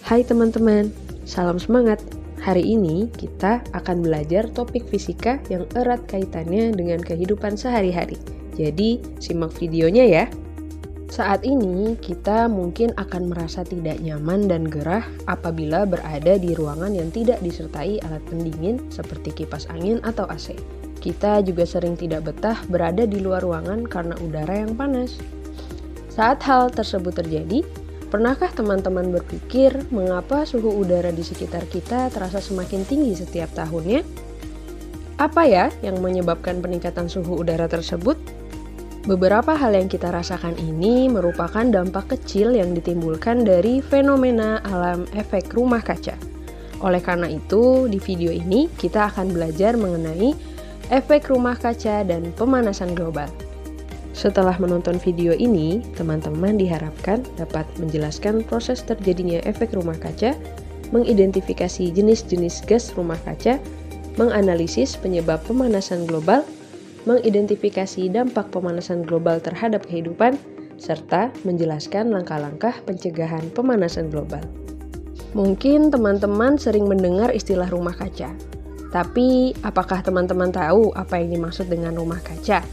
Hai teman-teman, salam semangat. Hari ini kita akan belajar topik fisika yang erat kaitannya dengan kehidupan sehari-hari. Jadi, simak videonya ya. Saat ini kita mungkin akan merasa tidak nyaman dan gerah apabila berada di ruangan yang tidak disertai alat pendingin seperti kipas angin atau AC. Kita juga sering tidak betah berada di luar ruangan karena udara yang panas. Saat hal tersebut terjadi, pernahkah teman-teman berpikir mengapa suhu udara di sekitar kita terasa semakin tinggi setiap tahunnya? Apa ya yang menyebabkan peningkatan suhu udara tersebut? Beberapa hal yang kita rasakan ini merupakan dampak kecil yang ditimbulkan dari fenomena alam efek rumah kaca. Oleh karena itu, di video ini kita akan belajar mengenai efek rumah kaca dan pemanasan global. Setelah menonton video ini, teman-teman diharapkan dapat menjelaskan proses terjadinya efek rumah kaca, mengidentifikasi jenis-jenis gas rumah kaca, menganalisis penyebab pemanasan global, mengidentifikasi dampak pemanasan global terhadap kehidupan, serta menjelaskan langkah-langkah pencegahan pemanasan global. Mungkin teman-teman sering mendengar istilah rumah kaca, tapi apakah teman-teman tahu apa yang dimaksud dengan rumah kaca?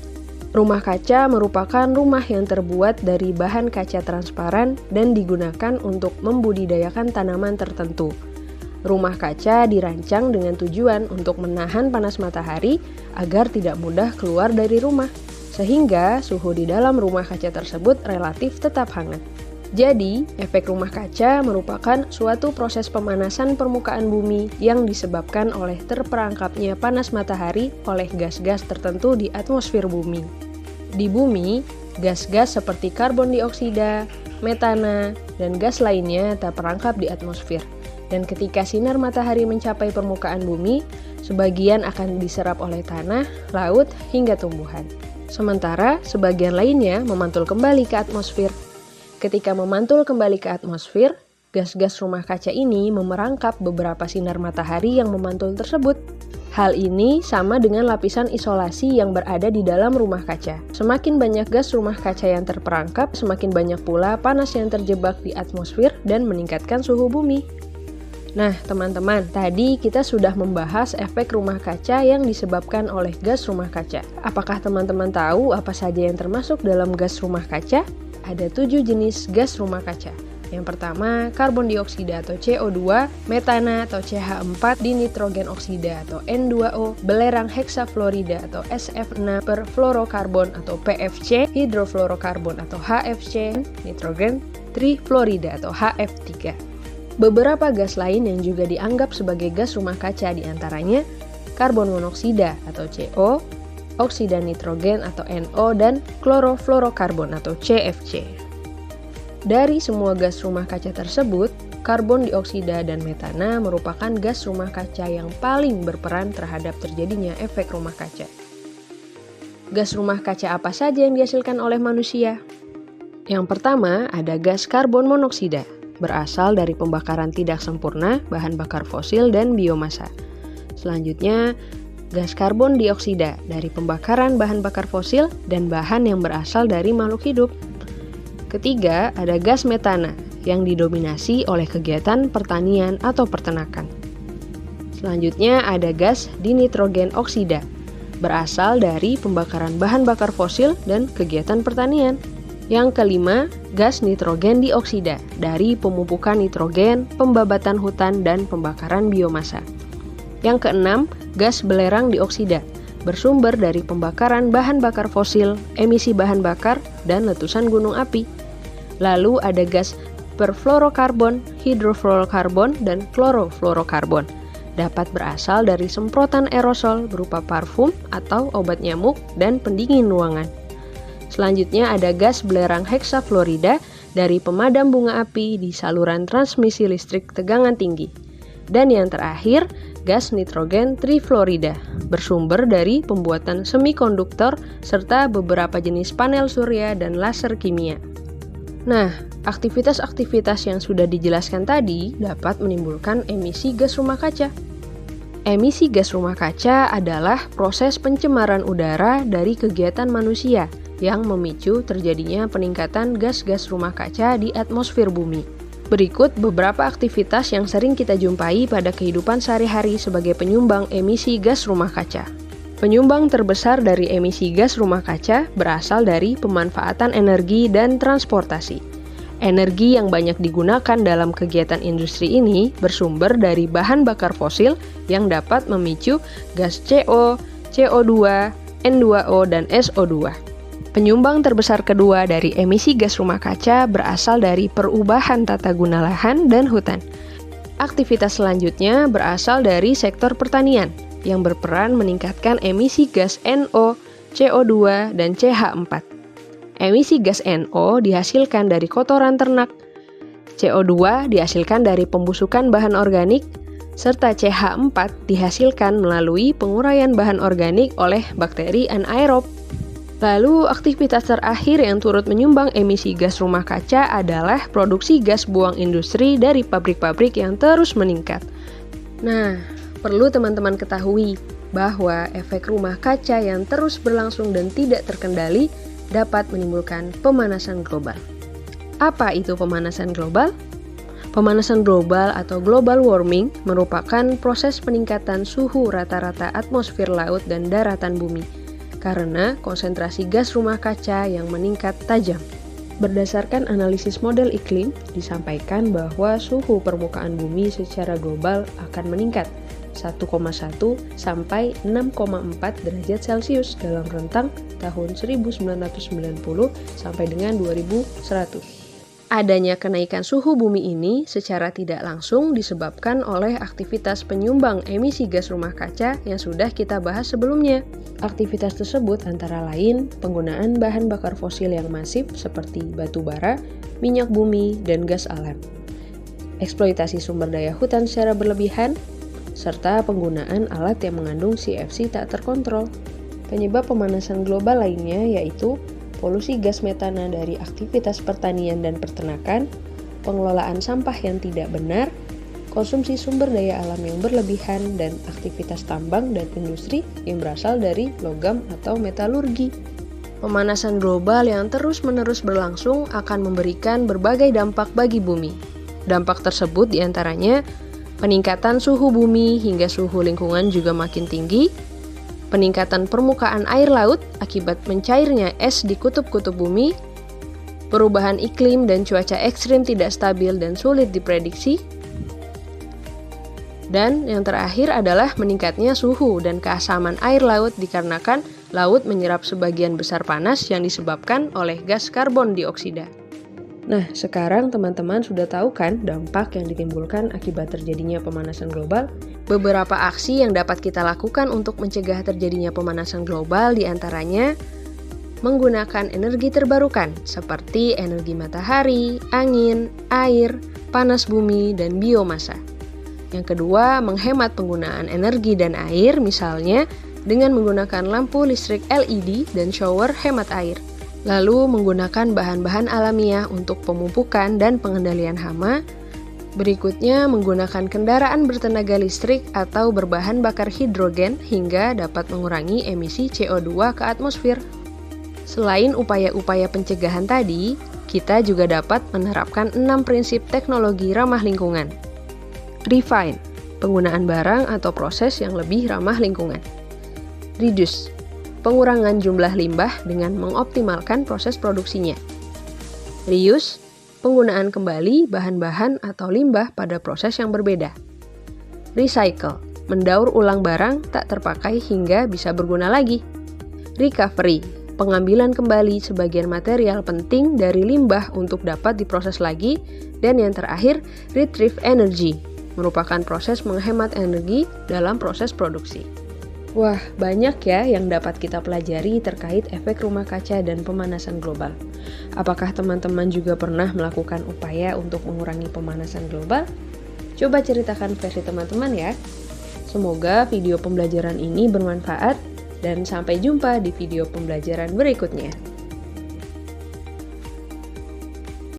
Rumah kaca merupakan rumah yang terbuat dari bahan kaca transparan dan digunakan untuk membudidayakan tanaman tertentu. Rumah kaca dirancang dengan tujuan untuk menahan panas matahari agar tidak mudah keluar dari rumah, sehingga suhu di dalam rumah kaca tersebut relatif tetap hangat. Jadi, efek rumah kaca merupakan suatu proses pemanasan permukaan bumi yang disebabkan oleh terperangkapnya panas matahari oleh gas-gas tertentu di atmosfer bumi. Di bumi, gas-gas seperti karbon dioksida, metana, dan gas lainnya terperangkap di atmosfer. Dan ketika sinar matahari mencapai permukaan bumi, sebagian akan diserap oleh tanah, laut, hingga tumbuhan. Sementara sebagian lainnya memantul kembali ke atmosfer. Ketika memantul kembali ke atmosfer, gas-gas rumah kaca ini memerangkap beberapa sinar matahari yang memantul tersebut. Hal ini sama dengan lapisan isolasi yang berada di dalam rumah kaca. Semakin banyak gas rumah kaca yang terperangkap, semakin banyak pula panas yang terjebak di atmosfer dan meningkatkan suhu bumi. Nah, teman-teman, tadi kita sudah membahas efek rumah kaca yang disebabkan oleh gas rumah kaca. Apakah teman-teman tahu apa saja yang termasuk dalam gas rumah kaca? Ada 7 jenis gas rumah kaca. Yang pertama, karbon dioksida atau CO2, metana atau CH4, dinitrogen oksida atau N2O, belerang heksafluorida atau SF6, perfluorokarbon atau PFC, hidrofluorokarbon atau HFC, nitrogen trifluorida atau HF3. Beberapa gas lain yang juga dianggap sebagai gas rumah kaca diantaranya karbon monoksida atau CO, oksida nitrogen atau NO, dan klorofluorokarbon atau CFC. Dari semua gas rumah kaca tersebut, karbon dioksida dan metana merupakan gas rumah kaca yang paling berperan terhadap terjadinya efek rumah kaca. Gas rumah kaca apa saja yang dihasilkan oleh manusia? Yang pertama, ada gas karbon monoksida, berasal dari pembakaran tidak sempurna bahan bakar fosil dan biomasa. Selanjutnya, gas karbon dioksida dari pembakaran bahan bakar fosil dan bahan yang berasal dari makhluk hidup. Ketiga, ada gas metana yang didominasi oleh kegiatan pertanian atau peternakan. Selanjutnya ada gas dinitrogen oksida, berasal dari pembakaran bahan bakar fosil dan kegiatan pertanian. Yang kelima, gas nitrogen dioksida dari pemupukan nitrogen, pembabatan hutan, dan pembakaran biomasa. Yang keenam, gas belerang dioksida, bersumber dari pembakaran bahan bakar fosil, emisi bahan bakar, dan letusan gunung api. Lalu ada gas perfluorokarbon, hidrofluorokarbon, dan klorofluorokarbon. Dapat berasal dari semprotan aerosol berupa parfum atau obat nyamuk dan pendingin ruangan. Selanjutnya ada gas belerang heksafluorida dari pemadam bunga api di saluran transmisi listrik tegangan tinggi. Dan yang terakhir, gas nitrogen trifluorida, bersumber dari pembuatan semikonduktor serta beberapa jenis panel surya dan laser kimia. Nah, aktivitas-aktivitas yang sudah dijelaskan tadi dapat menimbulkan emisi gas rumah kaca. Emisi gas rumah kaca adalah proses pencemaran udara dari kegiatan manusia yang memicu terjadinya peningkatan gas-gas rumah kaca di atmosfer bumi. Berikut beberapa aktivitas yang sering kita jumpai pada kehidupan sehari-hari sebagai penyumbang emisi gas rumah kaca. Penyumbang terbesar dari emisi gas rumah kaca berasal dari pemanfaatan energi dan transportasi. Energi yang banyak digunakan dalam kegiatan industri ini bersumber dari bahan bakar fosil yang dapat memicu gas CO, CO2, N2O, dan SO2. Penyumbang terbesar kedua dari emisi gas rumah kaca berasal dari perubahan tata guna lahan dan hutan. Aktivitas selanjutnya berasal dari sektor pertanian, yang berperan meningkatkan emisi gas NO, CO2, dan CH4. Emisi gas NO dihasilkan dari kotoran ternak, CO2 dihasilkan dari pembusukan bahan organik, serta CH4 dihasilkan melalui penguraian bahan organik oleh bakteri anaerob. Lalu, aktivitas terakhir yang turut menyumbang emisi gas rumah kaca adalah produksi gas buang industri dari pabrik-pabrik yang terus meningkat. Nah, perlu teman-teman ketahui bahwa efek rumah kaca yang terus berlangsung dan tidak terkendali dapat menimbulkan pemanasan global. Apa itu pemanasan global? Pemanasan global atau global warming merupakan proses peningkatan suhu rata-rata atmosfer laut dan daratan bumi karena konsentrasi gas rumah kaca yang meningkat tajam. Berdasarkan analisis model iklim, disampaikan bahwa suhu permukaan bumi secara global akan meningkat 1,1 sampai 6,4 derajat Celcius dalam rentang tahun 1990 sampai dengan 2100. Adanya kenaikan suhu bumi ini secara tidak langsung disebabkan oleh aktivitas penyumbang emisi gas rumah kaca yang sudah kita bahas sebelumnya. Aktivitas tersebut antara lain penggunaan bahan bakar fosil yang masif seperti batu bara, minyak bumi, dan gas alam, eksploitasi sumber daya hutan secara berlebihan, serta penggunaan alat yang mengandung CFC tak terkontrol. Penyebab pemanasan global lainnya yaitu polusi gas metana dari aktivitas pertanian dan peternakan, pengelolaan sampah yang tidak benar, konsumsi sumber daya alam yang berlebihan, dan aktivitas tambang dan industri yang berasal dari logam atau metalurgi. Pemanasan global yang terus-menerus berlangsung akan memberikan berbagai dampak bagi bumi. Dampak tersebut diantaranya peningkatan suhu bumi hingga suhu lingkungan juga makin tinggi, peningkatan permukaan air laut akibat mencairnya es di kutub-kutub bumi, perubahan iklim dan cuaca ekstrim tidak stabil dan sulit diprediksi, dan yang terakhir adalah meningkatnya suhu dan keasaman air laut dikarenakan laut menyerap sebagian besar panas yang disebabkan oleh gas karbon dioksida. Nah, sekarang teman-teman sudah tahu kan dampak yang ditimbulkan akibat terjadinya pemanasan global? Beberapa aksi yang dapat kita lakukan untuk mencegah terjadinya pemanasan global diantaranya menggunakan energi terbarukan seperti energi matahari, angin, air, panas bumi, dan biomasa. Yang kedua, menghemat penggunaan energi dan air misalnya dengan menggunakan lampu listrik LED dan shower hemat air. Lalu menggunakan bahan-bahan alamiah untuk pemupukan dan pengendalian hama. Berikutnya menggunakan kendaraan bertenaga listrik atau berbahan bakar hidrogen hingga dapat mengurangi emisi CO2 ke atmosfer. Selain upaya-upaya pencegahan tadi, kita juga dapat menerapkan 6 prinsip teknologi ramah lingkungan. Refine, penggunaan barang atau proses yang lebih ramah lingkungan. Reduce, pengurangan jumlah limbah dengan mengoptimalkan proses produksinya. Reuse, penggunaan kembali bahan-bahan atau limbah pada proses yang berbeda. Recycle, mendaur ulang barang tak terpakai hingga bisa berguna lagi. Recovery, pengambilan kembali sebagian material penting dari limbah untuk dapat diproses lagi. Dan yang terakhir, retrieve energy, merupakan proses menghemat energi dalam proses produksi. Wah, banyak ya yang dapat kita pelajari terkait efek rumah kaca dan pemanasan global. Apakah teman-teman juga pernah melakukan upaya untuk mengurangi pemanasan global? Coba ceritakan versi teman-teman ya. Semoga video pembelajaran ini bermanfaat dan sampai jumpa di video pembelajaran berikutnya.